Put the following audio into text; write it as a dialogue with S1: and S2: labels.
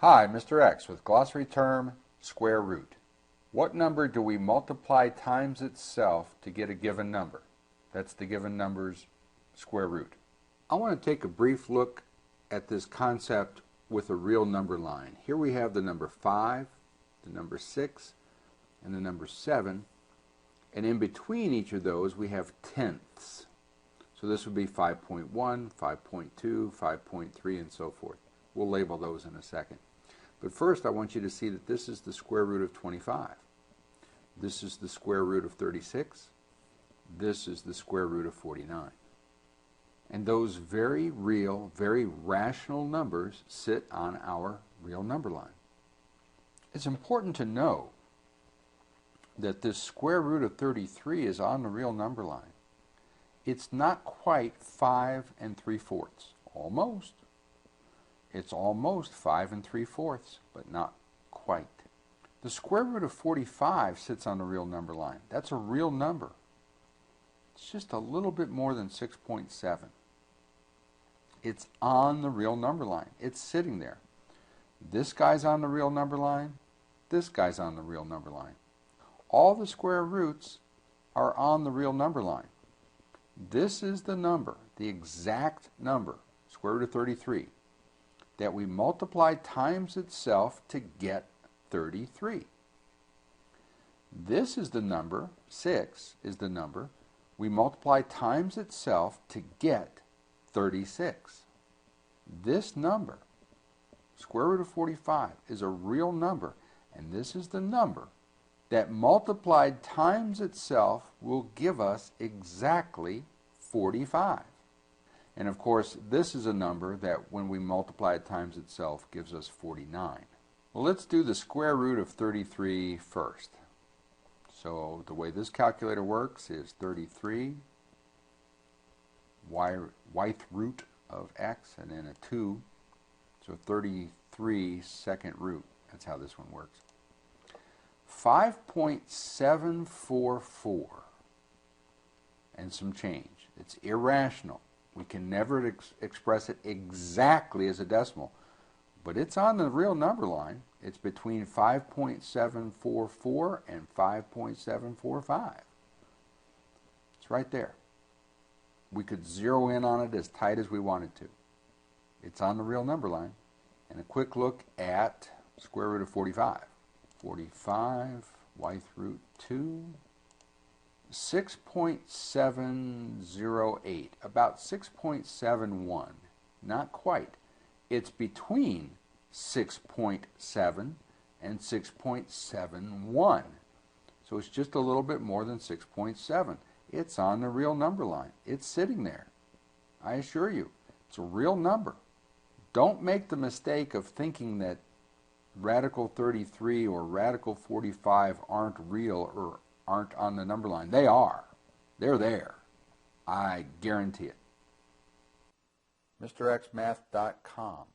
S1: Hi, Mr. X with glossary term square root. What number do we multiply times itself to get a given number? That's the given number's square root. I want to take a brief look at this concept with a real number line. Here we have the number 5, the number 6, and the number 7. And in between each of those we have tenths. So this would be 5.1, 5.2, 5.3, and so forth. We'll label those in a second. But first I want you to see that this is the square root of 25. This is the square root of 36. This is the square root of 49. And those very real, very rational numbers sit on our real number line. It's important to know that this square root of 33 is on the real number line. It's not quite 5 3/4. Almost. It's almost 5 3/4, but not quite. The square root of 45 sits on the real number line. That's a real number. It's just a little bit more than 6.7. It's on the real number line. It's sitting there. This guy's on the real number line. This guy's on the real number line. All the square roots are on the real number line. This is the number, the exact number, square root of 33, that we multiply times itself to get 33. This is the number, 6 is the number, we multiply times itself to get 36. This number, square root of 45, is a real number, and this is the number that multiplied times itself will give us exactly 45. And of course, this is a number that when we multiply it times itself gives us 49. Well, let's do the square root of 33 first. So the way this calculator works is 33 y-th root of x and then a 2. So 33 second root. That's how this one works. 5.744 and some change. It's irrational. We can never express it exactly as a decimal, but it's on the real number line. It's between 5.744 and 5.745. It's right there. We could zero in on it as tight as we wanted to. It's on the real number line. And a quick look at square root of 45. 45, y-th root 2, 6.708, about 6.71, not quite. It's between 6.7 and 6.71, so it's just a little bit more than 6.7. It's on the real number line. It's sitting there. I assure you, it's a real number. Don't make the mistake of thinking that radical 33 or radical 45 aren't real or aren't on the number line. They are. They're there. I guarantee it. MrXmath.com